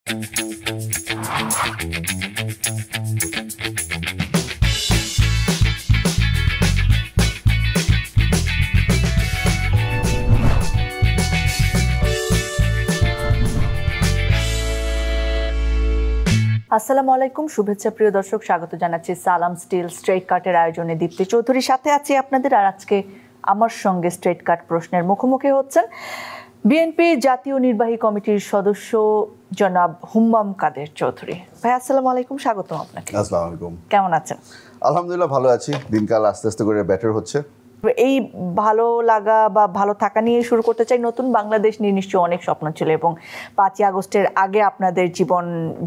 আসসালামু আলাইকুম, শুভেচ্ছা প্রিয় দর্শক, স্বাগত জানাচ্ছি সালাম স্টিল স্ট্রেট কাটের আয়োজনে। দীপ্তি চৌধুরীর সাথে আছি আপনাদের, আর আজকে আমার সঙ্গে স্ট্রেট কাট প্রশ্নের মুখোমুখি হচ্ছেন বিএনপি জাতীয় নির্বাহী কমিটির সদস্য জনাব হুম্মাম কাদের চৌধুরী। ভাই আসসালামু আলাইকুম, স্বাগতম আপনাকে। আসসালামু আলাইকুম। কেমন আছেন? আলহামদুলিল্লাহ ভালো আছি, দিনকাল আস্তে আস্তে করে বেটার হচ্ছে। এই ভালো লাগা বা ভালো থাকা নিয়ে শুরু করতে চাই। নতুন বাংলাদেশ নিয়ে নিশ্চয়ই অনেক স্বপ্ন ছিল, এবং 5ই আগস্টের আগে আপনাদের জীবন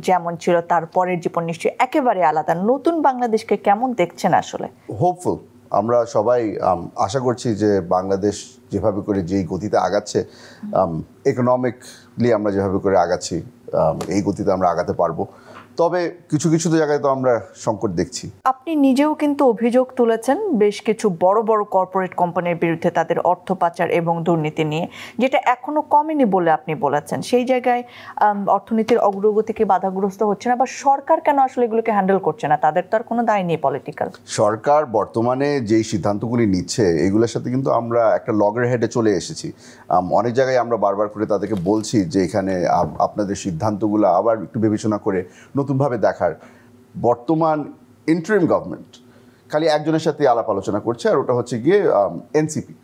যেমন ছিল তার পরের জীবন নিশ্চয়ই একেবারে আলাদা। নতুন বাংলাদেশকে কেমন দেখছেন আসলে? হোপফুল, আমরা সবাই আশা করছি যে বাংলাদেশ যেভাবে করে যেই গতিতে আগাচ্ছে, ইকোনমিকলি আমরা যেভাবে করে আগাচ্ছি, এই গতিতে আমরা আগাতে পারবো। তবে কিছু কিছু জায়গায় তো আমরা সংকট দেখছি। আপনি নিজেও কিন্তু অভিযোগ তুলেছেন বেশ কিছু বড় বড় কর্পোরেট কোম্পানির বিরুদ্ধে তাদের অর্থ পাচার এবং দুর্নীতি নিয়ে, যেটা এখনো কমেনি বলে আপনি বলেছেন। সেই জায়গায় অর্থনীতির অগ্রগতিকে বাধাগ্রস্ত হচ্ছে না, বা সরকার কেন আসলে এগুলোকে হ্যান্ডেল করছে না? তাদের তো আর কোনো দায় নেই পলিটিক্যাল। সরকার বর্তমানে যেই সিদ্ধান্তগুলি নিচ্ছে এগুলোর সাথে কিন্তু আমরা একটা লগের হেডে চলে এসেছি। অনেক জায়গায় আমরা বারবার করে তাদেরকে বলছি যে এখানে আপনাদের সিদ্ধান্তগুলো আবার একটু বিবেচনা করে নতুনভাবে দেখার। বর্তমান ইন্টারিম গভর্নমেন্ট খালি একজনের সাথে আলাপ আলোচনা করছে, আর ওটা হচ্ছে গিয়ে এনসিপি।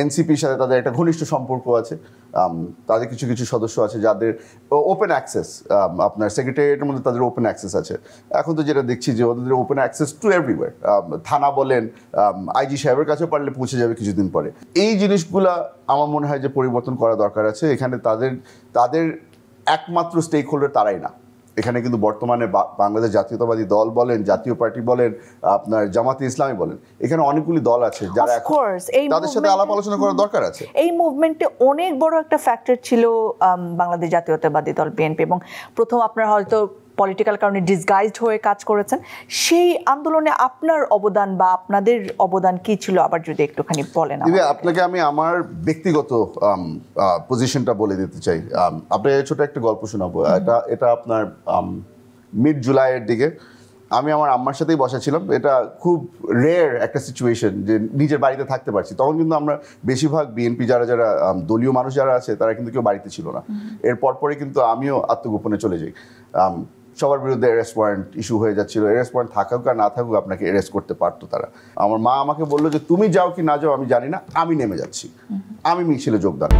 এনসিপির সাথে তাদের একটা ঘনিষ্ঠ সম্পর্ক আছে। তাদের কিছু কিছু সদস্য আছে যাদের ওপেন অ্যাক্সেস, আপনার সেক্রেটারিয়েটের মধ্যে তাদের ওপেন অ্যাক্সেস আছে। এখন তো যেটা দেখছি যে ওদের ওপেন অ্যাক্সেস টু এভরিওয়্যার, থানা বলেন, আইজি সাহেবের কাছেও পারলে পৌঁছে যাবে কিছুদিন পরে। এই জিনিসগুলা আমার মনে হয় যে পরিবর্তন করা দরকার আছে। এখানে তাদের একমাত্র স্টেক হোল্ডার তারাই না। এখানে কিন্তু বর্তমানে বাংলাদেশ জাতীয়তাবাদী দল বলেন, জাতীয় পার্টি বলেন, আপনার জামাতে ইসলামী বলেন, এখানে অনেকগুলি দল আছে যারা তাদের সাথে আলাপ আলোচনা করার দরকার আছে। এই মুভমেন্টে অনেক বড় একটা ফ্যাক্টর ছিল বাংলাদেশ জাতীয়তাবাদী দল বিএনপি, এবং প্রথম আপনারা হয়তো পলিটিক্যাল কারণে ডিসগাইজড হয়ে কাজ করেছেন। সেই আন্দোলনে আপনার অবদান বা আপনাদের অবদান কি ছিল, আবার যদি একটুখানি বলেন। আপনাকে আমি আমার ব্যক্তিগত পজিশনটা বলে দিতে চাই। আপনার ছোট একটা গল্প শোনাবো। এটা আপনার মিড জুলাইয়ের দিকে আমি আমার আম্মার সাথেই বসা ছিলাম। এটা খুব রেয়ার একটা সিচুয়েশন যে নিজের বাড়িতে থাকতে পারছি। তখন কিন্তু আমরা বেশিরভাগ বিএনপি যারা দলীয় মানুষ যারা আছে তারা কিন্তু কেউ বাড়িতে ছিল না। এর পরে কিন্তু আমিও আত্মগোপনে চলে যাই। সবার বিরুদ্ধে অ্যারেস্ট ওয়ারেন্ট ইস্যু হয়ে যাচ্ছিল। অ্যারেস্ট ওয়ারেন্ট থাকুক আর না থাকুক আপনাকে অ্যারেস্ট করতে পারতো তারা। আমার মা আমাকে বললো যে তুমি যাও কি না যাও আমি জানি না, আমি নেমে যাচ্ছি। আমি মিছিলে যোগদান।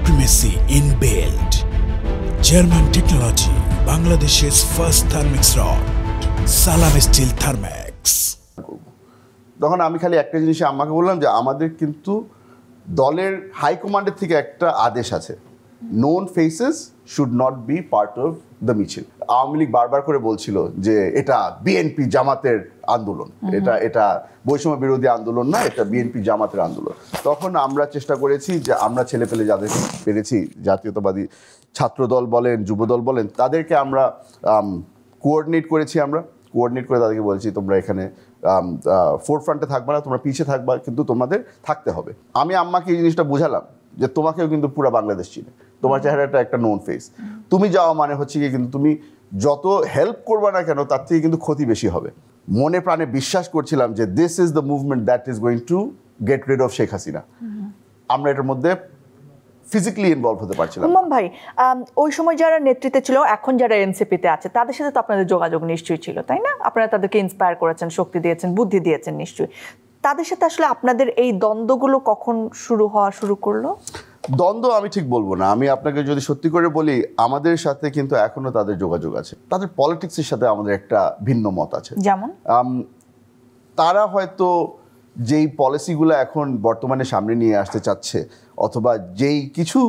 প্রিমেসি ইনবিল্ট জার্মান টেকনোলজি, বাংলাদেশের ফার্স্ট থার্মিক্স রড, সালাম স্টিল থার্মেক্স। তখন আমি খালি একটা জিনিস আম্মাকে বললাম যে আমাদের কিন্তু দলের হাইকমান্ডের থেকে একটা আদেশ আছে, known faces should not be part of the মিছিল। আওয়ামী লীগ বারবার করে বলছিল যে এটা বিএনপি জামাতের আন্দোলন, এটা বৈষম্য বিরোধী আন্দোলন না, এটা বিএনপি জামাতের আন্দোলন। তখন আমরা চেষ্টা করেছি যে আমরা ছেলেপেলে যাদের পেরেছি, জাতীয়তাবাদী ছাত্রদল বলেন, যুবদল বলেন, তাদেরকে আমরা কোঅর্ডিনেট করেছি। আমরা কোঅর্ডিনেট করে তাদেরকে বলছি তোমরা এখানে ফোরফ্রন্টে থাকবা না, তোমরা পিছিয়ে থাকবা, কিন্তু তোমাদের থাকতে হবে। আমি আম্মাকে এই জিনিসটা বোঝালাম যে তোমাকেও কিন্তু পুরো বাংলাদেশ চিনে, তোমার চেহারাটা একটা নোন ফেস। তুমি যাওয়া মানে হচ্ছে কি, কিন্তু তুমি যত হেল্প করবা না কেন তার থেকে কিন্তু ক্ষতি বেশি হবে। মনে প্রাণে বিশ্বাস করছিলাম যে this is the movement that is going to get rid of Sheikh Hasina. আমরা এটার মধ্যে ফিজিক্যালি ইনভলভ হতে পারছিলাম। হুম্মাম ভাই, ওই সময় যারা নেতৃত্বে ছিল, এখন যারা এনসিপিতে আছে, তাদের সাথে তো আপনাদের যোগাযোগ নিশ্চয়ই ছিল, তাই না? আপনারা তাদেরকে ইন্সপায়ার করেছেন, শক্তি দিয়েছেন, বুদ্ধি দিয়েছেন নিশ্চয়ই। তাদের সাথে আসলে আপনাদের এই দ্বন্দ্বগুলো কখন শুরু করলো? দ্বন্দ্ব আমি ঠিক বলবো না। আমি আপনাকে যদি সত্যি করে বলি, আমাদের সাথে কিন্তু এখনো তাদের যোগাযোগ আছে। তাদের পলিটিক্সের সাথে আমাদের একটা ভিন্ন মত আছে। যেমন তারা হয়তো যেই পলিসিগুলো এখন বর্তমানে সামনে নিয়ে আসতে চাচ্ছে, অথবা যেই কিছু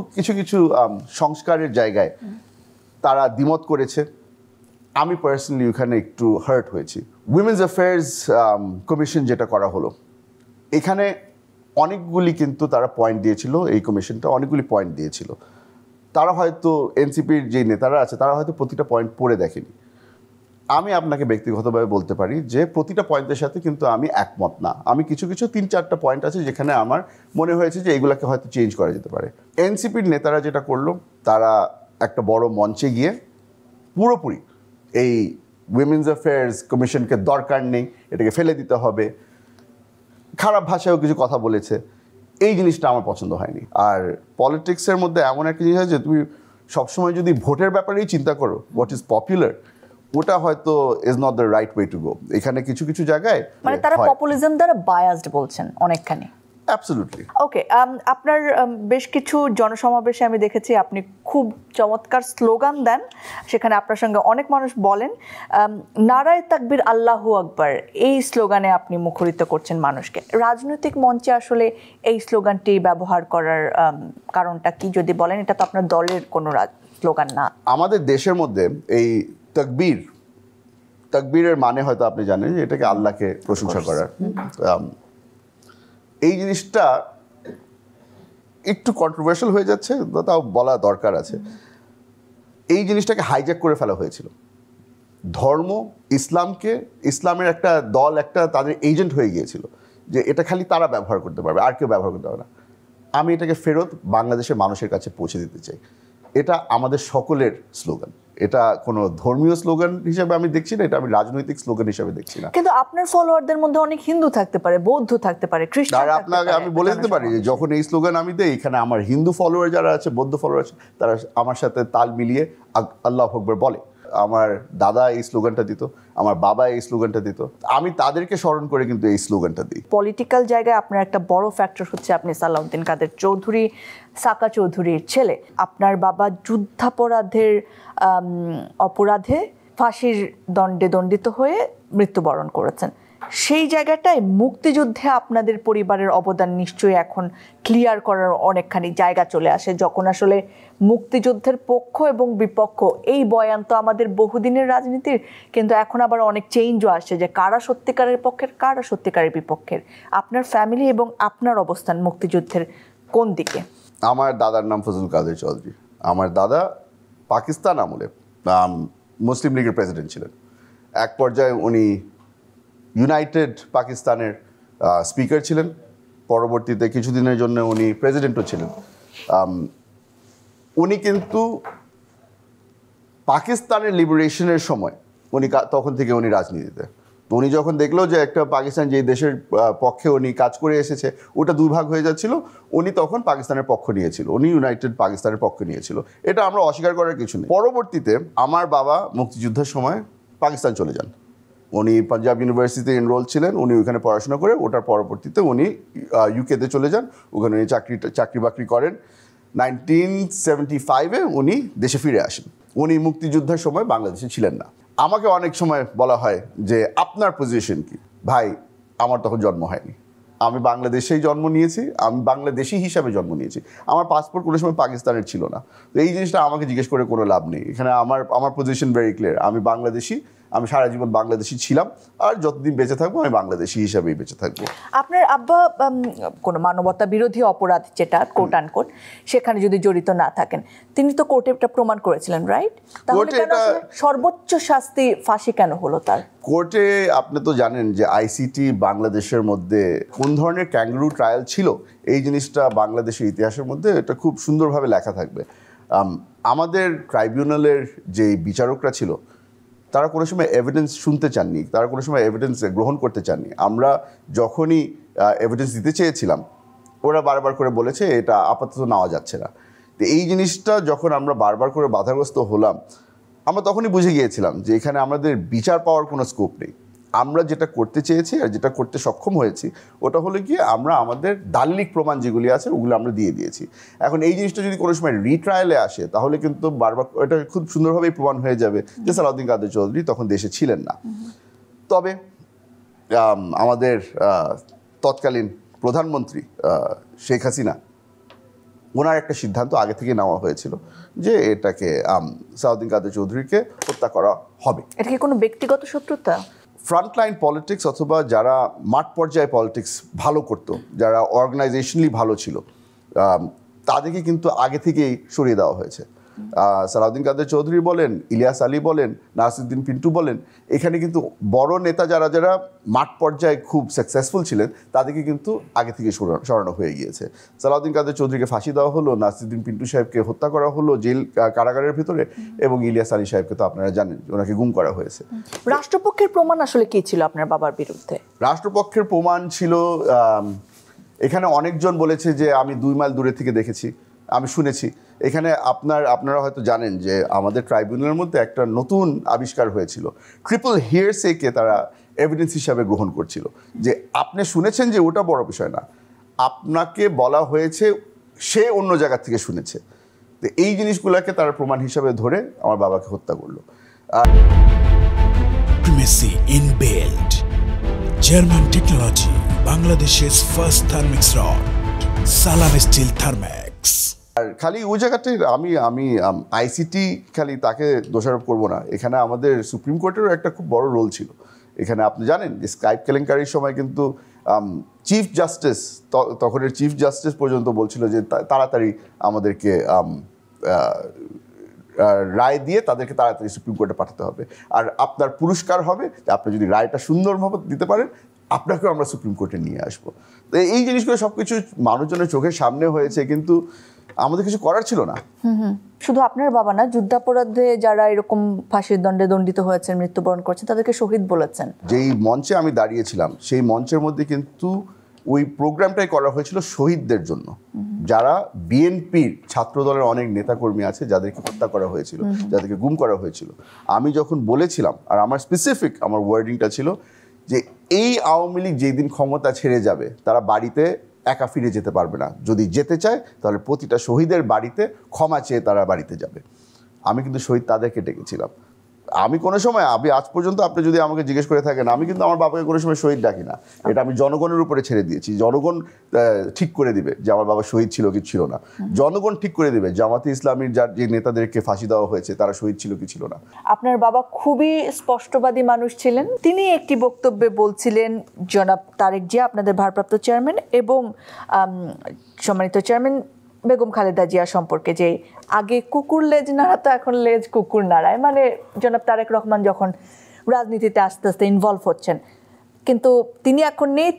সংস্কারের জায়গায় তারা দ্বিমত করেছে, আমি পার্সোনালি ওখানে একটু হার্ট হয়েছি। উইমেন্স অ্যাফেয়ার্স কমিশন যেটা করা হলো, এখানে অনেকগুলি কিন্তু তারা পয়েন্ট দিয়েছিল, এই কমিশনটা অনেকগুলি পয়েন্ট দিয়েছিল। তারা হয়তো এনসিপির যে নেতারা আছে তারা হয়তো প্রতিটা পয়েন্ট পড়ে দেখেনি। আমি আপনাকে ব্যক্তিগতভাবে বলতে পারি যে প্রতিটা পয়েন্টের সাথে কিন্তু আমি একমত না। আমি কিছু 3-4টা পয়েন্ট আছে যেখানে আমার মনে হয়েছে যে এগুলোকে হয়তো চেঞ্জ করা যেতে পারে। এনসিপির নেতারা যেটা করলো, তারা একটা বড় মঞ্চে গিয়ে পুরোপুরি এই উইমেন্স অ্যাফেয়ার্স কমিশনকে দরকার নেই, এটাকে ফেলে দিতে হবে, খারাপ ভাষায়ও কিছু কথা বলেছে। এই জিনিসটা আমার পছন্দ হয়নি। আর পলিটিক্সের মধ্যে এমন একটা জিনিস আছে, তুমি সবসময় যদি ভোটের ব্যাপারেই চিন্তা করো, হোয়াট ইজ পপুলার, ওটা হয়তো is not the right way to go. এখানে কিছু কিছু জায়গায় মানে তারা পপুলিজম দ্বারা বায়াসড বলছেন অনেকখানি। অ্যাবসলিউটলি। ওকে, আপনার বেশ কিছু জনসমাবেশে আমি দেখেছি আপনি খুব চমৎকার স্লোগান দেন, সেখানে আপনার সঙ্গে অনেক মানুষ বলেন। নারায়ে তাকবীর আল্লাহু আকবার, এই স্লোগানে আপনি মুখরিত করছেন মানুষকে। রাজনৈতিক মঞ্চে আসলে এই স্লোগানটি ব্যবহার করার কারণটা কি যদি বলেন? এটা তো আপনার দলের কোনো স্লোগান না। আমাদের দেশের মধ্যে এই তাকবীরের মানে হয়তো আপনি জানেন যে এটাকে আল্লাহকে প্রশংসা করার। এই জিনিসটা একটু কন্ট্রোভার্সিয়াল হয়ে যাচ্ছে, তাও বলা দরকার আছে। এই জিনিসটাকে হাইজ্যাক করে ফেলা হয়েছিল। ধর্ম, ইসলামের একটা দল, একটা তাদের এজেন্ট হয়ে গিয়েছিল যে এটা খালি তারা ব্যবহার করতে পারবে, আর কেউ ব্যবহার করতে পারবে না। আমি এটাকে ফেরত বাংলাদেশের মানুষের কাছে পৌঁছে দিতে চাই। এটা আমাদের সকলের স্লোগান। এটা কোনো ধর্মীয় স্লোগান হিসেবে আমি দেখছি না, এটা আমি রাজনৈতিক স্লোগান হিসেবে দেখছি না। কিন্তু আপনার ফলোয়ারদের মধ্যে অনেক হিন্দু থাকতে পারে, বৌদ্ধ থাকতে পারে, খ্রিস্টান। আপনাকে আমি বলে দিতে পারি যে যখন এই স্লোগান আমি দেই, এখানে আমার হিন্দু ফলোয়ার যারা আছে, বৌদ্ধ ফলোয়ার আছে, তারা আমার সাথে তাল মিলিয়ে আল্লাহু আকবার বলে। আমার দাদা এই স্লোগানটা দিত, আমার বাবা এই স্লোগানটা দিত, আমি তাদেরকে স্মরণ করে কিন্তু এই স্লোগানটা দিই। পলিটিক্যাল জায়গায় আপনার একটা বড় ফ্যাক্টর হচ্ছে আপনি সালাউদ্দিন কাদের চৌধুরী, সাকা চৌধুরীর ছেলে। আপনার বাবা যুদ্ধাপরাধের অপরাধে ফাঁসির দণ্ডে দণ্ডিত হয়ে মৃত্যুবরণ করেছেন। সেই জায়গাটায় মুক্তিযুদ্ধে আপনাদের পরিবারের অবদান নিশ্চয়ই এখন ক্লিয়ার করার অনেকখানি জায়গা চলে আসে, যখন আসলে মুক্তিযুদ্ধের পক্ষ এবং বিপক্ষ এই বয়ান তো আমাদের বহুদিনের রাজনীতির, কিন্তু এখন আবার অনেক চেঞ্জও আসে যে কারা সত্যিকারের পক্ষের, কারা সত্যিকারের বিপক্ষের। আপনার ফ্যামিলি এবং আপনার অবস্থান মুক্তিযুদ্ধের কোন দিকে? আমার দাদার নাম ফজলুল কাদের চৌধুরী। আমার দাদা পাকিস্তান আমলে মুসলিম লীগের প্রেসিডেন্ট ছিলেন। এক পর্যায়ে উনি ইউনাইটেড পাকিস্তানের স্পিকার ছিলেন, পরবর্তীতে কিছুদিনের জন্য উনি প্রেসিডেন্টও ছিলেন। উনি কিন্তু পাকিস্তানের লিবারেশনের সময় তখন থেকে উনি রাজনীতিতে। উনি যখন দেখলো যে একটা পাকিস্তান যে দেশের পক্ষে উনি কাজ করে এসেছে ওটা দুভাগ হয়ে যাচ্ছিল, উনি তখন পাকিস্তানের পক্ষ নিয়েছিল, উনি ইউনাইটেড পাকিস্তানের পক্ষ নিয়েছিল। এটা আমরা অস্বীকার করার কিছু নেই। পরবর্তীতে আমার বাবা মুক্তিযুদ্ধের সময় পাকিস্তান চলে যান। উনি পাঞ্জাব ইউনিভার্সিটিতে এনরোল ছিলেন, উনি ওইখানে পড়াশোনা করে ওটার পরবর্তীতে উনি ইউকেতে চলে যান, ওখানে উনি চাকরি বাকরি করেন। 1975-এ উনি দেশে ফিরে আসেন। উনি মুক্তিযুদ্ধের সময় বাংলাদেশে ছিলেন না। আমাকে অনেক সময় বলা হয় যে আপনার পজিশন কি? ভাই, আমার তখন জন্ম হয়নি, আমি বাংলাদেশেই জন্ম নিয়েছি, আমি বাংলাদেশি হিসাবে জন্ম নিয়েছি। আমার পাসপোর্ট কোনো সময় পাকিস্তানের ছিল না। তো এই জিনিসটা আমাকে জিজ্ঞেস করে কোনো লাভ নেই। এখানে আমার পজিশন ভেরি ক্লিয়ার, আমি বাংলাদেশি, আমি সারা জীবন বাংলাদেশি ছিলাম, আর যতদিন বেঁচে থাকবো আমি বাংলাদেশি হিসাবেই বেঁচে থাকবো। আপনার আব্বা কোনো মানবতা বিরোধী অপরাধ যেটা কোট আনকোট, সেখানে যদি জড়িত না থাকেন, তিনি তো কোর্টে এটা প্রমাণ করেছিলেন, রাইট? তাহলে কেন সর্বোচ্চ শাস্তি ফাঁসি কেন হলো তার? কোর্টে আপনি তো জানেন যে আইসিটি বাংলাদেশের মধ্যে কোন ধরনের ক্যাঙ্গারু ট্রায়াল ছিল, এই জিনিসটা বাংলাদেশের ইতিহাসের মধ্যে এটা খুব সুন্দরভাবে লেখা থাকবে। আমাদের ট্রাইব্যুনালের যে বিচারকরা ছিল তারা কোনো সময় এভিডেন্স শুনতে চাননি, তারা কোনো সময় এভিডেন্স গ্রহণ করতে চাননি। আমরা যখনই এভিডেন্স দিতে চেয়েছিলাম ওরা বারবার করে বলেছে এটা আপাতত নেওয়া যাচ্ছে না। তো এই জিনিসটা যখন আমরা বারবার করে বাধাগ্রস্ত হলাম, আমরা তখনই বুঝে গিয়েছিলাম যে এখানে আমাদের বিচার পাওয়ার কোনো স্কোপ নেই। আমরা যেটা করতে চেয়েছি আর যেটা করতে সক্ষম হয়েছি ওটা হলো গিয়ে আমরা আমাদের দালিলিক প্রমাণ যেগুলি আছে ওগুলো আমরা দিয়ে দিয়েছি। এখন এই জিনিসটা যদি কোনো সময় রিট্রায়ালে আসে তাহলে কিন্তু বারবার এটা খুব সুন্দরভাবেই প্রমাণ হয়ে যাবে যে সালাউদ্দিন কাদের চৌধুরী তখন দেশে ছিলেন না। তবে আমাদের তৎকালীন প্রধানমন্ত্রী শেখ হাসিনা, ওনার একটা সিদ্ধান্ত আগে থেকে নেওয়া হয়েছিল যে এটাকে সালাউদ্দিন কাদের চৌধুরীকে হত্যা করা হবে। এটা কি কোনো ব্যক্তিগত শত্রুতা? ফ্রন্টলাইন পলিটিক্স অথবা যারা মাঠ পর্যায়ে পলিটিক্স ভালো করতো, যারা অর্গানাইজেশনালি ভালো ছিল, তাদেরকে কিন্তু আগে থেকেই সরিয়ে দেওয়া হয়েছে। সালাউদ্দিন কাদের চৌধুরী বলেন, ইলিয়াস আলী বলেন, নাসিরউদ্দিন পিন্টু বলেন, এখানে কিন্তু বড় নেতা যারা যারা মাঠ পর্যায়ে খুব সাকসেসফুল ছিলেন তাদেরকে কিন্তু আগে থেকে সরানো হয়ে গিয়েছে। সালাউদ্দিন কাদের চৌধুরীকে ফাঁসি দেওয়া হলো, নাসিরউদ্দিন পিন্টু সাহেবকে হত্যা করা হলো জেল কারাগারের ভিতরে, এবং ইলিয়াস আলী সাহেবকে তো আপনারা জানেন ওনাকে গুম করা হয়েছে। রাষ্ট্রপক্ষের প্রমাণ আসলে কি ছিল আপনার বাবার বিরুদ্ধে? রাষ্ট্রপক্ষের প্রমাণ ছিল, এখানে অনেকজন বলেছে যে আমি 2 মাইল দূরে থেকে দেখেছি, আমি শুনেছি। এখানে আপনারা হয়তো জানেন যে আমাদের ট্রাইব্যুনালের মধ্যে একটা নতুন আবিষ্কার হয়েছিল, ট্রিপল হিয়ারসেকে তারা এভিডেন্স হিসাবে গ্রহণ করছিল, যে আপনি শুনেছেন যে ওটা বড় বিষয় না, আপনাকে বলা হয়েছে সে অন্য জায়গা থেকে শুনেছে। তো এই জিনিসগুলোকে তারা প্রমাণ হিসাবে ধরে আমার বাবাকে হত্যা করলো। Primacy in build. German technology. Bangladesh's first thermix rod. Salam Steel Thermax. আর খালি ওই জায়গাটাই আমি আইসিটি খালি তাকে দোষারোপ করব না, এখানে আমাদের সুপ্রিম কোর্টেরও একটা খুব বড় রোল ছিল। এখানে আপনি জানেন যে স্কাইপ কেলেঙ্কারির সময় কিন্তু চিফ জাস্টিস, তখনের চিফ জাস্টিস পর্যন্ত বলছিল যে তাড়াতাড়ি আমাদেরকে রায় দিয়ে তাদেরকে তাড়াতাড়ি সুপ্রিম কোর্টে পাঠাতে হবে, আর আপনার পুরস্কার হবে যে আপনি যদি রায়টা সুন্দরভাবে দিতে পারেন আপনাকেও আমরা সুপ্রিম কোর্টে নিয়ে আসবো। তো এই জিনিসগুলো সব কিছু মানুষজনের চোখের সামনে হয়েছে, কিন্তু আমাদের কিছু করার ছিল না। শুধু আপনার বাবা না, যুদ্ধাপরাধে যারা এরকম ফাঁসির দণ্ডে দণ্ডিত হয়েছেন, মৃত্যুবরণ করছেন, তাদেরকে শহীদ বলেছেন। যেই মঞ্চে আমি দাঁড়িয়েছিলাম সেই মঞ্চের মধ্যে কিন্তু ওই প্রোগ্রামটাই করা হয়েছিল শহীদদের জন্য, যারা বিএনপির ছাত্র দলের অনেক নেতাকর্মী আছে যাদেরকে হত্যা করা হয়েছিল, যাদেরকে গুম করা হয়েছিল। আমি যখন বলেছিলাম, আর আমার স্পেসিফিক আমার ওয়ার্ডিংটা ছিল যে এই আওয়ামী লীগ যেই দিন ক্ষমতা ছেড়ে যাবে তারা বাড়িতে একা ফিরে যেতে পারবে না, যদি যেতে চায় তাহলে প্রতিটা শহীদের বাড়িতে ক্ষমা চেয়ে তারা বাড়িতে যাবে। আমি কিন্তু শহীদ তাদেরকে ডেকেছিলাম। আমি কোনো সময়, আজ পর্যন্ত আপনি যদি আমাকে জিজ্ঞেস করে থাকেন, আমি কিন্তু আমার বাবাকে কোনো সময় শহীদ ডাকি না, এটা আমি জনগণের উপরে ছেড়ে দিয়েছি। জনগণ ঠিক করে দিবে যে আমার বাবা শহীদ ছিল কি ছিল না, জনগণ ঠিক করে দিবে জামাতে ইসলামীর যে নেতাদেরকে ফাঁসি দেওয়া হয়েছে তারা শহীদ ছিল কি ছিল না। আপনার বাবা খুবই স্পষ্টবাদী মানুষ ছিলেন। তিনি একটি বক্তব্যে বলছিলেন, জনাব তারেক জিয়া আপনাদের ভারপ্রাপ্ত চেয়ারম্যান এবং সম্মানিত চেয়ারম্যান বেগম খালেদা জিয়া সম্পর্কে, যে আগে কুকুর লেজ নাড়াতো এখন লেজ কুকুর নাড়ায়, মানে জনাব তারেক রহমান যখন রাজনীতিতে আস্তে আস্তে ইনভলভ হচ্ছেন, কিন্তু তিনি এখন নেই,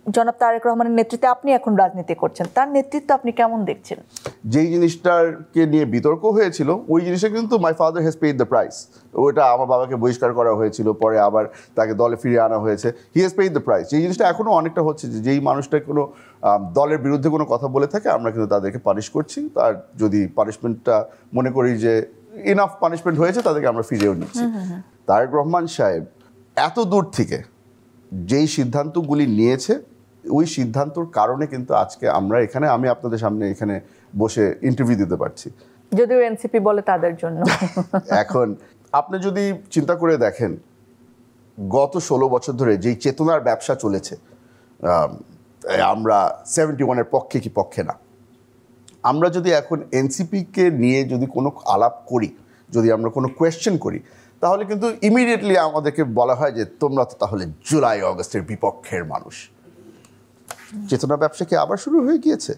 জনাব তারেক রহমানের নেতৃত্বে আপনি এখন রাজনীতি করছেন, তার নেতৃত্ব আপনি কেমন দেখছেন? যেই জিনিসটাকে নিয়ে বিতর্ক হয়েছিল ওই জিনিসটা কিন্তু my father has paid the price. ওটা আমার বাবাকে বহিষ্কার করা হয়েছিল, পরে আবার তাকে দলে ফিরিয়ে আনা হয়েছে, he has paid the price. এই জিনিসটা এখনও অনেকটা হচ্ছে যে যেই মানুষটা কোনো দলের বিরুদ্ধে কোনো কথা বলে থাকে আমরা কিন্তু তাদেরকে পানিশ করছি, তার যদি পানিশমেন্টটা মনে করি যে ইনাফ পানিশমেন্ট হয়েছে তাদেরকে আমরা ফিরিয়েও নিচ্ছি। তারেক রহমান সাহেব এত দূর থেকে যেই সিদ্ধান্তগুলি নিয়েছে, ওই সিদ্ধান্তর কারণে কিন্তু আজকে আমরা এখানে, আমি আপনাদের সামনে এখানে বসে ইন্টারভিউ দিতে পারছি, যদিও এনসিপি বলে তাদের জন্য। এখন আপনি যদি চিন্তা করে দেখেন গত 16 বছর ধরে যেই চেতনার ব্যবসা চলেছে, আমরা 71-এর পক্ষে কি পক্ষে না, আমরা যদি এখন এনসিপিকে নিয়ে যদি কোনো আলাপ করি, যদি আমরা কোনো কোয়েশ্চেন করি, তাহলে কিন্তু ইমিডিয়েটলি আমাদেরকে বলা হয় যে তোমরা তো তাহলে জুলাই অগস্টের বিপক্ষের মানুষ। চেতনা ব্যবসা কি আবার শুরু হয়ে গিয়েছে?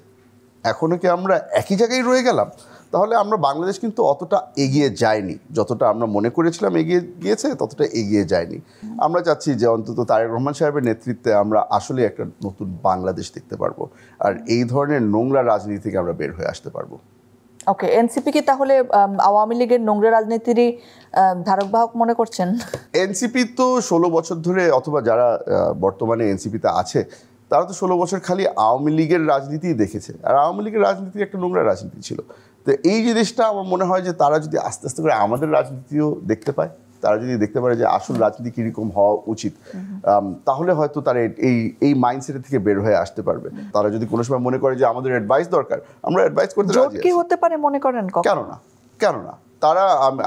এখনো কি আমরা একই জায়গায় রয়ে গেলাম? তাহলে আমরা বাংলাদেশ কিন্তু অতটা এগিয়ে যায়নি, যতটা আমরা মনে করেছিলাম এগিয়ে গিয়েছে ততটা এগিয়ে যায়নি। আমরা চাচ্ছি যে অন্তত তারেক রহমান সাহেবের নেতৃত্বে আমরা আসলে একটা নতুন বাংলাদেশ দেখতে পারবো, আর এই ধরনের নোংরা রাজনীতি থেকে আমরা বের হয়ে আসতে পারবো। ওকে, এনসিপি কি তাহলে আওয়ামী লীগের নোংরা রাজনীতিরই ধারক বাহক মনে করছেন? এনসিপি তো 16 বছর ধরে, অথবা যারা বর্তমানে এনসিপিতে আছে তারা তো 16 বছর খালি আওয়ামী লীগের রাজনীতিই দেখেছে, আর আওয়ামী লীগের রাজনীতি একটা নোংরা রাজনীতি ছিল। তো এই জিনিসটা আমার মনে হয় যে তারা যদি আস্তে আস্তে করে আমাদের রাজনীতিও দেখতে পায়, তারা যদি দেখতে পারে যে আসল রাজনীতি কীরকম হওয়া উচিত, তাহলে হয়তো তারা এই মাইন্ডসেট থেকে বের হয়ে আসতে পারবে। তারা যদি কোনো সময় মনে করে যে আমাদের অ্যাডভাইস দরকার, আমরা অ্যাডভাইস করতে রাজি আছি। কি হতে পারে মনে করেন? কেন না তারা,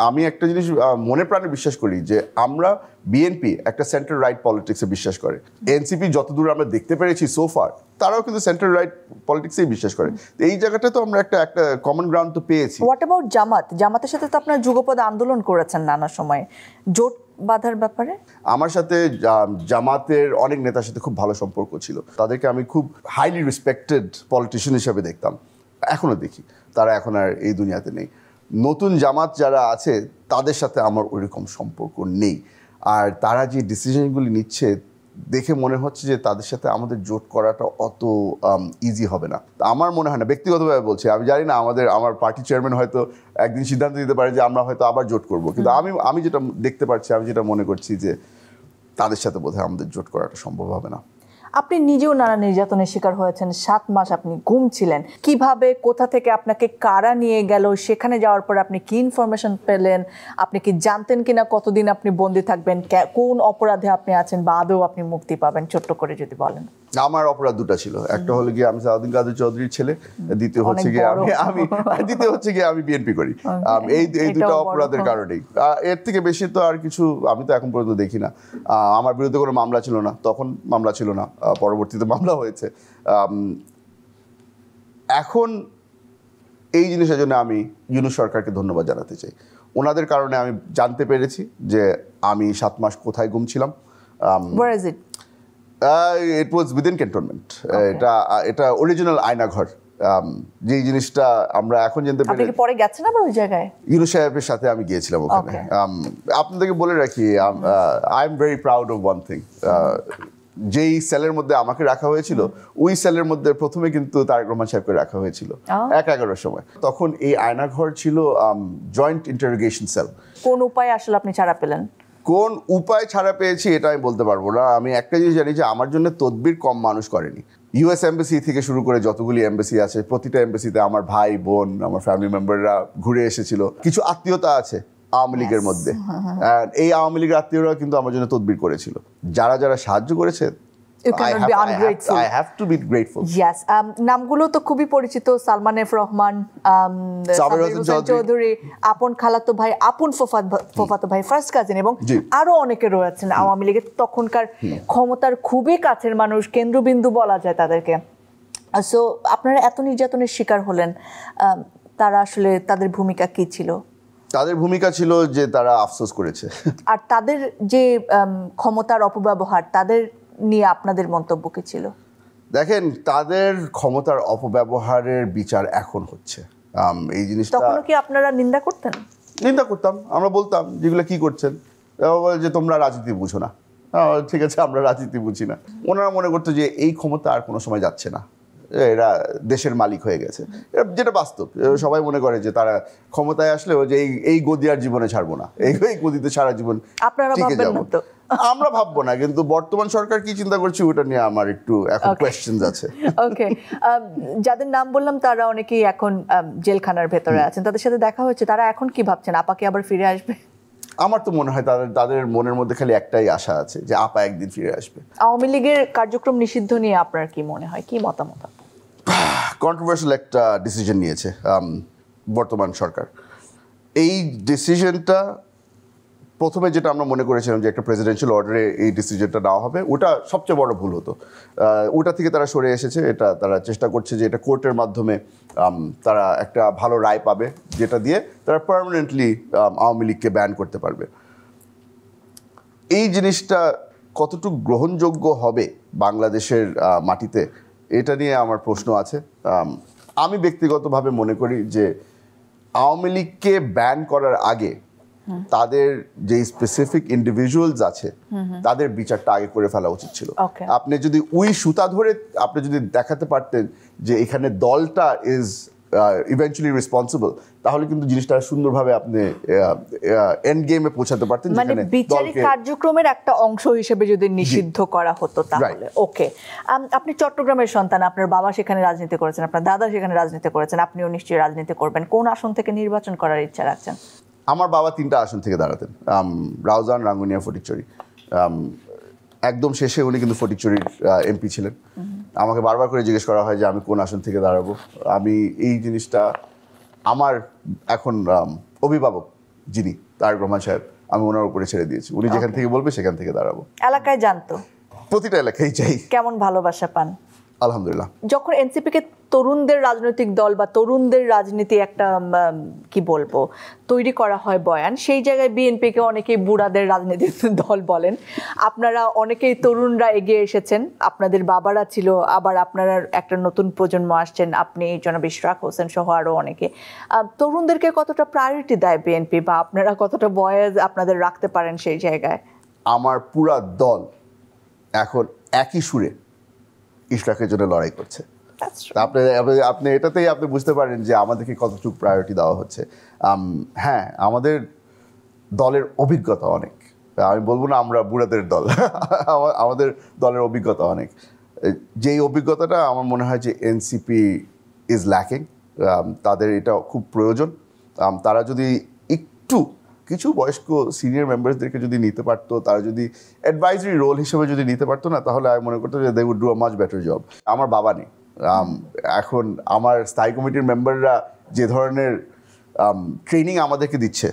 আমি একটা জিনিস মনে প্রাণে বিশ্বাস করি যে আমরা বিএনপি একটা সেন্টার রাইট পলিটিক্সে বিশ্বাস করে, এনসিপি যতদূর আমরা দেখতে পেরেছি সোফার তারাও কিন্তু সেন্টার রাইট পলিটিক্সেই বিশ্বাস করে। এই জায়গাটা তো আমরা একটা কমন গ্রাউন্ড তো পেয়েছি। হোয়াট অ্যাবাউট জামাতের সাথে তো আপনার যুগপৎ আন্দোলন করেছেন নানা সময়, জোট বাঁধার ব্যাপারে? আমার সাথে জামাতের অনেক নেতার সাথে খুব ভালো সম্পর্ক ছিল, তাদেরকে আমি খুব হাইলি রেসপেক্টেড পলিটিশিয়ান হিসাবে দেখতাম, এখনও দেখি। তারা এখন আর এই দুনিয়াতে নেই। নতুন জামাত যারা আছে তাদের সাথে আমার ওইরকম সম্পর্ক নেই, আর তারা যে ডিসিশনগুলি নিচ্ছে দেখে মনে হচ্ছে যে তাদের সাথে আমাদের জোট করাটা অত ইজি হবে না। আমার মনে হয় না, ব্যক্তিগতভাবে বলছি, আমি জানি না আমার পার্টি চেয়ারম্যান হয়তো একদিন সিদ্ধান্ত দিতে পারে যে আমরা হয়তো আবার জোট করব, কিন্তু আমি যেটা দেখতে পাচ্ছি, আমি যেটা মনে করছি যে তাদের সাথে বোধহয় আমাদের জোট করাটা সম্ভব হবে না। আপনি নিজেও নানা নির্যাতনের শিকার হয়েছেন, 7 মাস আপনি গুম ছিলেন, কিভাবে কোথা থেকে আপনাকে কারা নিয়ে গেল, সেখানে যাওয়ার পর আপনি কি ইনফরমেশন পেলেন, আপনি কি জানতেন কিনা কতদিন আপনি বন্দী থাকবেন, কোন অপরাধে আপনি আছেন বা আদৌ আপনি মুক্তি পাবেন, ছোট্ট করে যদি বলেন। আমার অপরাধ দুটো ছিল, একটা হলো গিয়ে আমি সালাউদ্দিন কাদের চৌধুরীর ছেলে, দ্বিতীয় হচ্ছে গিয়ে আমি বিএনপি করি। এই দুটো অপরাধের কারণেই, এর থেকে বেশি তো আর কিছু আমি তো এখন পর্যন্ত দেখি না। আমার বিরুদ্ধে কোনো মামলা ছিল না, তখন মামলা ছিল না, পরবর্তীতে মামলা হয়েছে। এখন এই জিনিসের জন্য আমি ইউনূস সরকারকে ধন্যবাদ জানাতে চাই। ওনাদের কারণে আমি জানতে পেরেছি যে আমি 7 মাস কোথায় গুম ছিলাম। Where is it? It was within cantonment. এটা অরিজিনাল আয়নাঘর, যে জিনিসটা আমরা এখন জানতে আপনি পারি। কি পরে গেছেন আবার ওই জায়গায়? ইউনূস সাহেবের সাথে আমি গিয়েছিলাম ওখানে। আপনাদেরকে বলে রাখি, I am very proud of one thing. যেই সেলের মধ্যে আমাকে রাখা হয়েছিল, ওই সেলের মধ্যে প্রথমে কিন্তু তারেক রহমান সাহেবকে রাখা হয়েছিল 11টার সময়। তখন এই আয়নাঘর ছিল জয়েন্ট ইন্টারোগেশন সেল। কোন উপায়ে আসলে আপনি ছাড়া পেলেন? কোন উপায় ছাড়া পেয়েছি এটা আমি বলতে পারবো না। আমি একটা জিনিস জানি যে আমার জন্য তদবির কম মানুষ করেনি। ইউএস এমবাসি থেকে শুরু করে যতগুলি এমবাসি আছে, প্রতিটা এমবাসিতে আমার ভাই বোন, আমার ফ্যামিলি মেম্বাররা ঘুরে এসেছিল। কিছু আত্মীয়তা আছে আওয়ামী লীগের মধ্যে, এই আওয়ামী লীগের আত্মীয়রা কিন্তু আমার জন্য তদবির করেছিল। যারা যারা সাহায্য করেছে, I have to be grateful. Yes, নামগুলো তো খুবই পরিচিত, সালমান এফ রহমান, সাবির হোসেন চৌধুরী, আপন খালাতো ভাই, আপন ফুফাতো ভাই, ফার্স্ট কাজিন, এবং আরো অনেকে রয়েছেন আওয়ামী লীগের তখনকার ক্ষমতার খুবই কাছের মানুষ, কেন্দ্রবিন্দু বলা যায় তাদেরকে। সো আপনারা এত নির্যাতনের শিকার হলেন, তারা আসলে তাদের ভূমিকা কি ছিল? তাদের ভূমিকা ছিল যে তারা আফসোস করেছে। আর তাদের যে ক্ষমতার অপব্যবহার, তাদের নিয়ে আপনাদের মন্তব্য কি ছিল? দেখেন, তাদের ক্ষমতার অপব্যবহারের বিচার এখন হচ্ছে। এই জিনিসটা তখন কি আপনারা নিন্দা করতেন? নিন্দা করতাম, আমরা বলতাম যেগুলো কি করছেন, যে তোমরা রাজনীতি বুঝো না। ঠিক আছে, আমরা রাজনীতি বুঝি না। ওনারা মনে করতো যে এই ক্ষমতা আর কোনো সময় যাচ্ছে না, এরা দেশের মালিক হয়ে গেছে, যেটা বাস্তব। সবাই মনে করে যে তারা ক্ষমতায় আসলে যে এই গদি আর জীবনে ছাড়বো না, এই গদিতে সারা জীবন টিকে যাবো। আমরা ভাববো না, কিন্তু বর্তমান সরকার কি চিন্তা করছে ওটা নিয়ে আমার একটু এখন কোয়েশ্চেনস আছে। ওকে, যাদের নাম বললাম তারা অনেকেই এখন জেলখানার ভেতরে আছেন, তাদের সাথে দেখা হয়েছে, তারা এখন কি ভাবছেন? আপা কি আবার ফিরে আসবে? আমার তো মনে হয় তাদের মনের মধ্যে খালি একটাই আশা আছে যে আপা একদিন ফিরে আসবে। আওয়ামী লীগের কার্যক্রম নিষিদ্ধ নিয়ে আপনার কি মনে হয়, কি মতামত? কন্ট্রোভার্সিয়াল একটা ডিসিশন নিয়েছে বর্তমান সরকার। এই ডিসিশনটা প্রথমে যেটা আমরা মনে করেছিলাম যে একটা প্রেসিডেন্সিয়াল অর্ডারে এই ডিসিশনটা নেওয়া হবে, ওটা সবচেয়ে বড় ভুল হতো। ওটা থেকে তারা সরে এসেছে। এটা তারা চেষ্টা করছে যে এটা কোর্টের মাধ্যমে তারা একটা ভালো রায় পাবে, যেটা দিয়ে তারা পার্মানেন্টলি আওয়ামী লীগকে ব্যান করতে পারবে। এই জিনিসটা কতটুকু গ্রহণযোগ্য হবে বাংলাদেশের মাটিতে, এটা নিয়ে আমার প্রশ্ন আছে। আমি ব্যক্তিগতভাবে মনে করি যে আওয়ামী লীগকে ব্যান করার আগে তাদের যে স্পেসিফিক ইন্ডিভিজুয়ালস আছে তাদের বিচারটা আগে করে ফেলা উচিত ছিল। আপনি যদি ওই সুতা ধরে আপনি যদি দেখাতে পারতেন যে এখানে দলটা ইজ ইভেন্চুয়ালি রেসপন্সিবল, তাহলে কিন্তু জিনিসটা সুন্দরভাবে আপনি এন্ড গেমে পৌঁছাতে পারতেন। মানে বিচারিক কার্যক্রমের একটা অংশ হিসেবে যদি নিষিদ্ধ করা হতো তাহলে। ওকে, আপনি চট্টগ্রামের সন্তান, আপনার বাবা সেখানে রাজনীতি করেছেন, আপনার দাদা সেখানে রাজনীতি করেছেন, আপনিও নিশ্চয়ই রাজনীতি করবেন। কোন আসন থেকে নির্বাচন করার ইচ্ছা রাখছেন? আমার বাবা 3টা আসন থেকে দাঁড়াতেন, রাউজান, রাঙ্গুনিয়া, ফটিকছড়ি। একদম শেষে উনি কিন্তু ফটিকছড়ির এমপি ছিলেন। আমাকে বারবার করে জিজ্ঞেস করা হয় যে আমি কোন আসন থেকে দাঁড়াবো। আমি এই জিনিসটা আমার এখন অভিভাবক যিনি তারেক রহমান সাহেব, আমি ওনার উপরে ছেড়ে দিয়েছি। উনি যেখান থেকে বলবে সেখান থেকে দাঁড়াবো। এলাকায় জানতো? প্রতিটা এলাকায় চাই। কেমন ভালোবাসা পান? আলহামদুলিল্লাহ। যখন এনসিপিকে তরুণদের রাজনৈতিক দল বা তরুণদের রাজনীতি একটা কি বলবো তৈরি করা হয় বয়ান, সেই জায়গায় বিএনপিকে অনেকেই বুড়াদের রাজনীতির দল বলেন। আপনারা অনেকেই তরুণরা এগিয়ে এসেছেন, আপনাদের বাবারা ছিল, আবার আপনারা একটা নতুন প্রজন্ম আসছেন, আপনি জনাব ইশরাক হোসেন সহ আরও অনেকে। তরুণদেরকে কতটা প্রায়োরিটি দেয় বিএনপি, বা আপনারা কতটা ভয়েস আপনাদের রাখতে পারেন সেই জায়গায়? আমার পুরা দল এখন একই সুরে ইশরাকের জন্য লড়াই করছে। আপনি এটাতেই আপনি বুঝতে পারেন যে আমাদেরকে কতটুকু প্রায়োরিটি দেওয়া হচ্ছে। হ্যাঁ, আমাদের দলের অভিজ্ঞতা অনেক, আমি বলবো না আমরা বুড়াদের দল, আমাদের দলের অভিজ্ঞতা অনেক। যেই অভিজ্ঞতাটা আমার মনে হয় যে এনসিপি ইজ ল্যাকিং, তাদের এটা খুব প্রয়োজন। তারা যদি একটু কিছু বয়স্ক সিনিয়র মেম্বারসদেরকে যদি নিতে পারতো, তারা যদি অ্যাডভাইজারি রোল হিসেবে যদি নিতে পারতো না, তাহলে আমি মনে করতো যে they would do a much better job. আমার বাবা নেই, এখন আমার স্থায়ী কমিটির মেম্বাররা যে ধরনের ট্রেনিং আমাদেরকে দিচ্ছে,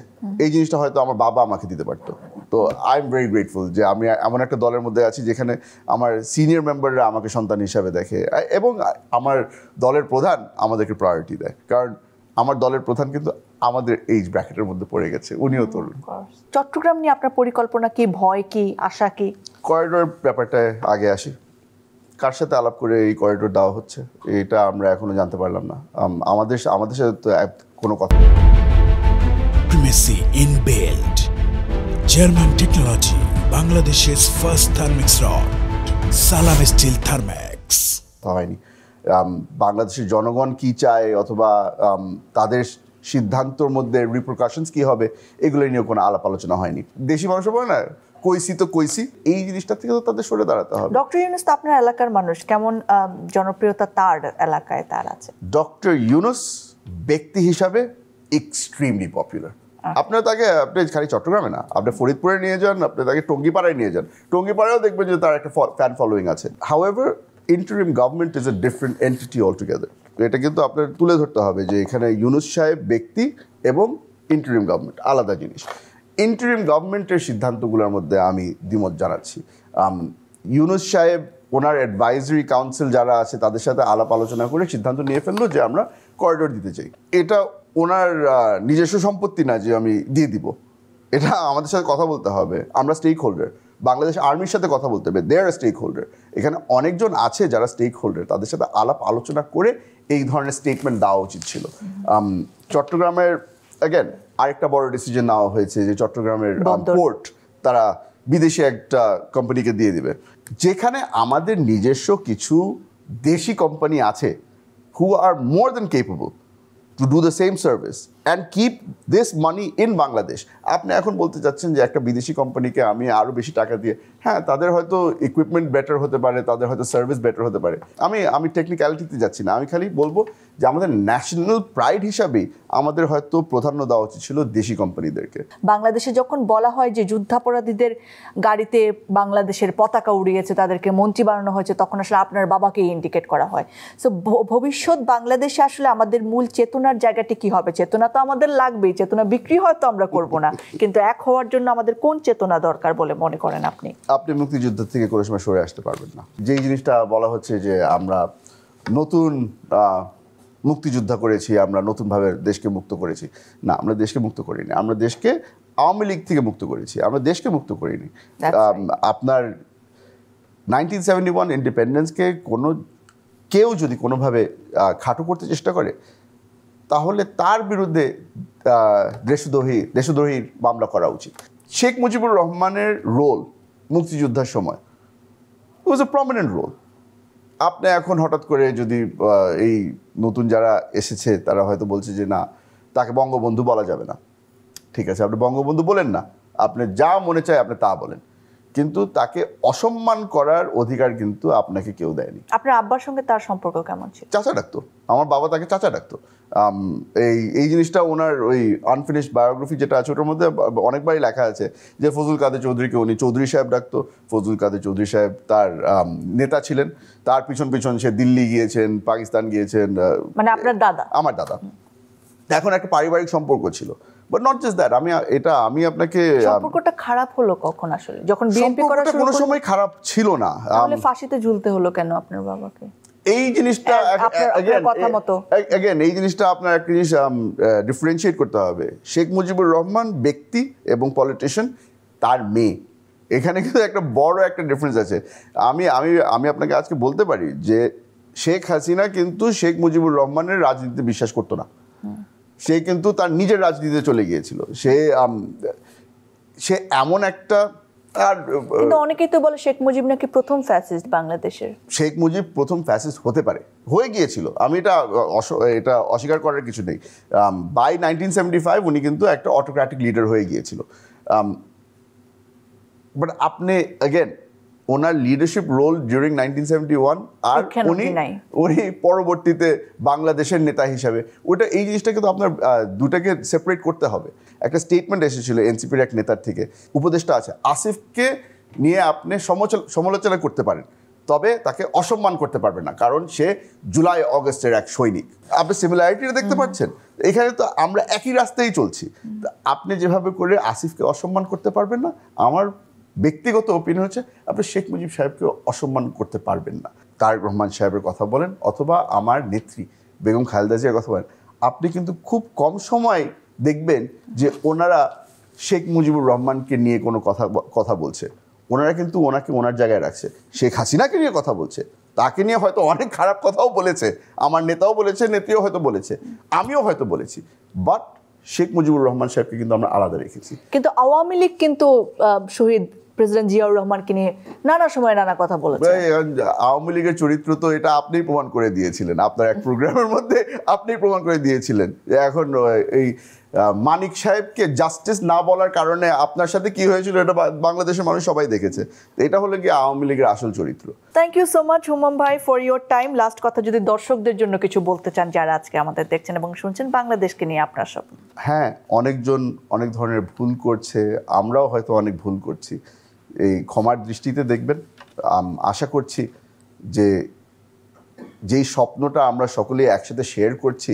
এই জিনিসটা হয়তো আমার বাবা আমাকে দিতে পারতো। তো আই এম ভেরি গ্রেটফুল যে আমি এমন একটা দলের মধ্যে আছি যেখানে আমার সিনিয়র মেম্বাররা আমাকে সন্তান হিসাবে দেখে, এবং আমার দলের প্রধান আমাদেরকে প্রায়োরিটি দেয়, কারণ আমার দলের প্রধান কিন্তু আমাদের এইজ ব্র্যাকেটের মধ্যে পড়ে গেছে, উনিও তরুণ। চট্টগ্রাম নিয়ে আপনার পরিকল্পনা কি, ভয় কি, আশা কি? করিডোর ব্যাপারটায় আগে আসি। কার সাথে আলাপ করে এই করিডোর দেওয়া হচ্ছে এটা আমরা এখনো জানতে পারলাম না। আমাদের সাথে তো কোনো কথা। Primacy in build. German technology. Bangladesh's first thermix rod. Salam Steel Thermex. হয়নি। বাংলাদেশের জনগণ কি চায় অথবা তাদের সিদ্ধান্তর মধ্যে রিপ্রকাশনস কি হবে, এগুলো নিয়ে কোনো আলাপ আলোচনা হয়নি। দেশি মানুষ বলে না কইসি তো কইসি, এই জিনিসটা থেকে তো তাদের সরে দাঁড়াতে হবে। ডক্টর ইউনূস তো আপনার এলাকার মানুষ, কেমন জনপ্রিয়তা তার এলাকায় তার আছে? ডক্টর ইউনূস ব্যক্তি হিসাবে এক্সট্রিমলি পপুলার। আপনারা তাকে, আপনি খালি চট্টগ্রামে না, আপনি ফরিদপুরে নিয়ে যান, আপনি তাকে টঙ্গিপাড়ায় নিয়ে যান, টঙ্গিপাড়ায়ও দেখবেন যে তার একটা ফ্যান ফলোয়িং আছে। However interim government is a different entity altogether. এটা কিন্তু আপনার তুলে ধরতে হবে যে এখানে ইউনূস সাহেব ব্যক্তি এবং ইন্টারিম গভর্নমেন্ট আলাদা জিনিস। ইন্টারিম গভর্নমেন্টের সিদ্ধান্তগুলোর মধ্যে আমি দ্বিমত জানাচ্ছি। ইউনূস সাহেব ওনার অ্যাডভাইজারি কাউন্সিল যারা আছে তাদের সাথে আলাপ আলোচনা করে সিদ্ধান্ত নিয়ে ফেললো যে আমরা করিডোর দিতে চাই। এটা ওনার নিজস্ব সম্পত্তি না যে আমি দিয়ে দিব, এটা আমাদের সাথে কথা বলতে হবে। আমরা স্টেক হোল্ডার, বাংলাদেশ আর্মির সাথে কথা বলতে হবে, দে আর স্টেক হোল্ডার। এখানে অনেকজন আছে যারা স্টেক হোল্ডার, তাদের সাথে আলাপ আলোচনা করে এই ধরনের স্টেটমেন্ট দেওয়া উচিত ছিল। চট্টগ্রামের অ্যাগেন আরেকটা বড় ডিসিশন নেওয়া হয়েছে যে চট্টগ্রামের পোর্ট তারা বিদেশি একটা কোম্পানিকে দিয়ে দিবে, যেখানে আমাদের নিজস্ব কিছু দেশি কোম্পানি আছে who are more than capable to do the same service and keep this money in Bangladesh. আপনি এখন বলতে চাচ্ছেন যে একটা বিদেশি কোম্পানিকে আমি আরও বেশি টাকা দিয়ে, হ্যাঁ তাদের হয়তো ইকুইপমেন্ট বেটার হতে পারে, তাদের হয়তো সার্ভিস বেটার হতে পারে, আমি টেকনিক্যালিটিতে যাচ্ছি না, আমি খালি বলবো যে আমাদের ন্যাশনাল প্রাইড হিসাবেই আমাদের হয়তো প্রাধান্য দেওয়া উচিত ছিল দেশি কোম্পানিদেরকে। বাংলাদেশে যখন বলা হয় যে যুদ্ধাপরাধীদের গাড়িতে বাংলাদেশের পতাকা উড়িয়েছে, তাদেরকে মন্ত্রী বানানো হয়েছে, তখন আসলে আপনার বাবাকেই ইন্ডিকেট করা হয়। সো ভবিষ্যৎ বাংলাদেশে আসলে আমাদের মূল চেতনার জায়গাটি কি হবে? চেতনা তো আমাদের লাগবেই, চেতনা বিক্রি হয়তো আমরা করব না, কিন্তু এক হওয়ার জন্য আমাদের কোন চেতনা দরকার বলে মনে করেন আপনি? আপনি মুক্তিযুদ্ধ থেকে কোনো সময় সরে আসতে পারবেন না। যেই জিনিসটা বলা হচ্ছে যে আমরা নতুন মুক্তিযোদ্ধা করেছি, আমরা নতুনভাবে দেশকে মুক্ত করেছি, না, আমরা দেশকে মুক্ত করিনি। আমরা দেশকে আওয়ামী লীগ থেকে মুক্ত করেছি, আমরা দেশকে মুক্ত করিনি। আপনার 1971 ইন্ডিপেন্ডেন্সকে কেউ যদি কোনোভাবে খাটো করতে চেষ্টা করে, তাহলে তার বিরুদ্ধে দেশদ্রোহীর মামলা করা উচিত। শেখ মুজিবুর রহমানের রোল মুক্তিযোদ্ধার সময় ওয়াজ এ প্রমিনেন্ট রোল। আপনি এখন হঠাৎ করে যদি এই নতুন যারা এসেছে তারা হয়তো বলছে যে না, তাকে বঙ্গবন্ধু বলা যাবে না, ঠিক আছে, আপনি বঙ্গবন্ধু বলেন না, আপনি যা মনে চায় আপনি তা বলেন, কিন্তু তাকে অসম্মান করার অধিকার কিন্তু আপনাকে কেউ দেয়নি। আপনার আব্বার সঙ্গে তার সম্পর্ক কেমন ছিল? চাচা ডাকতো, আমার বাবা তাকে চাচা ডাকতো। এই জিনিসটা ওনার ওই আনফিনিশড বায়োগ্রাফি যেটা আছে ওটার মধ্যে অনেকবারই লেখা আছে যে ফজল কাদের চৌধুরীকে উনি চৌধুরী সাহেব ডাকতো। ফজল কাদের চৌধুরী সাহেব তার নেতা ছিলেন, তার পিছন সে দিল্লি গিয়েছেন, পাকিস্তান গিয়েছেন। মানে আপনার দাদা? আমার দাদা। এখন একটা পারিবারিক সম্পর্ক ছিল, বাট নট জাস্ট দ্যাট। আমি আপনাকে, সম্পর্কটা খারাপ হলো কখন আসলে? যখন বিএনপি করা শুরু? কোনো সময় খারাপ ছিল না। তাহলে ফাঁসিতে ঝুলতে হলো কেন আপনার বাবাকে? এই জিনিসটা আপনার কথা মতো এই জিনিসটা আপনার একটা জিনিস ডিফারেন্সিয়েট করতে হবে। শেখ মুজিবুর রহমান ব্যক্তি এবং পলিটিশিয়ান, তার মেয়ে, এখানে কিন্তু একটা বড় একটা ডিফারেন্স আছে। আমি আমি আমি আপনাকে আজকে বলতে পারি যে শেখ হাসিনা কিন্তু শেখ মুজিবুর রহমানের রাজনীতিতে বিশ্বাস করতো না। সে কিন্তু তার নিজের রাজনীতিতে চলে গিয়েছিল। সে এমন একটা, আর কিন্তু অনেকেই তো বলে শেখ মুজিব নাকি প্রথম ফ্যাসিস্ট বাংলাদেশের। শেখ মুজিব প্রথম ফ্যাসিস্ট হতে পারে, হয়ে গিয়েছিল, আমি এটা অস্বীকার করার কিছু নেই। বাই 1975 উনি কিন্তু একটা অটোক্র্যাটিক লিডার হয়ে গিয়েছিল। বাট আপনি অ্যাগেন ওনার লিডারশিপ রোল ডিউরিং 1971 আর উনি পরবর্তীতে বাংলাদেশের নেতা হিসাবে, ওটা এই জিনিসটা কিন্তু আপনার দুটাকে সেপারেট করতে হবে। একটা স্টেটমেন্ট এসেছিল এনসিপির এক নেতার থেকে, উপদেষ্টা আছে, আসিফকে নিয়ে আপনি সমালোচনা করতে পারেন, তবে তাকে অসম্মান করতে পারবেন না, কারণ সে জুলাই অগস্টের এক সৈনিক। আপনি সিমিলারিটিটা দেখতে পাচ্ছেন, এখানে তো আমরা একই রাস্তায় চলছি। আপনি যেভাবে করে আসিফকে অসম্মান করতে পারবেন না, আমার ব্যক্তিগত ওপিনিয়ন হচ্ছে আপনি শেখ মুজিব সাহেবকে অসম্মান করতে পারবেন না। তারেক রহমান সাহেবের কথা বলেন অথবা আমার নেত্রী বেগম খালেদা জিয়ার কথা বলেন, আপনি কিন্তু খুব কম সময় দেখবেন যে ওনারা শেখ মুজিবুর রহমানকে নিয়ে কোনো কথা বলছে। ওনারা কিন্তু ওনাকে ওনার জায়গায় রাখছে। শেখ হাসিনাকে নিয়ে কথা বলছে, তাকে নিয়ে হয়তো অনেক খারাপ কথাও বলেছে, আমার নেতাও বলেছে, নেত্রীও হয়তো বলেছে, আমিও হয়তো বলেছি, বাট শেখ মুজিবুর রহমান সাহেবকে কিন্তু আমরা আলাদা রেখেছি। কিন্তু আওয়ামী লীগ কিন্তু শহীদ প্রেসিডেন্ট জিয়াউর রহমানকে নিয়ে নানা সময় নানা কথা বলেছে। আওয়ামী লীগের চরিত্র তো এটা আপনিই প্রমাণ করে দিয়েছিলেন, আপনার এক প্রোগ্রামের মধ্যে আপনিই প্রমাণ করে দিয়েছিলেন যে এখন এই মানিক সাহেবকে জাস্টিস না বলার কারণে আপনার সাথে কি হয়েছিল এটা বাংলাদেশের মানুষ সবাই দেখেছে। এটা হলো কি আওয়ামী লীগের আসল চরিত্র। থ্যাংক ইউ সো মাচ হুমাম ভাই ফর ইউর টাইম। লাস্ট কথা যদি দর্শকদের জন্য কিছু বলতে চান যারা আজকে আমাদের দেখছেন এবং শুনছেন বাংলাদেশকে নিয়ে আপনার স্বপ্ন। হ্যাঁ, অনেকজন অনেক ধরনের ভুল করছে, আমরাও হয়তো অনেক ভুল করছি, এই ক্ষমার দৃষ্টিতে দেখবেন। আশা করছি যে যেই স্বপ্নটা আমরা সকলেই একসাথে শেয়ার করছি,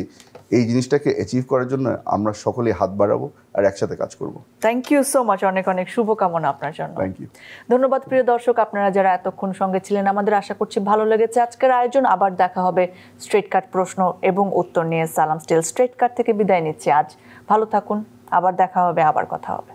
এই জিনিসটাকে অ্যাচিভ করার জন্য আমরা সকলেই হাত বাড়াবো আর একসাথে কাজ করব। থ্যাংক ইউ সো মাচ, অনেক অনেক শুভকামনা আপনার জন্য। Thank you. ধন্যবাদ প্রিয় দর্শক, আপনারা যারা এতক্ষণ সঙ্গে ছিলেন আমাদের, আশা করছি ভালো লেগেছে আজকের আয়োজন। আবার দেখা হবে স্ট্রেট কাট প্রশ্ন এবং উত্তর নিয়ে। সালাম স্টিল স্ট্রেট কাট থেকে বিদায় নিচ্ছি আজ। ভালো থাকুন, আবার দেখা হবে, আবার কথা হবে।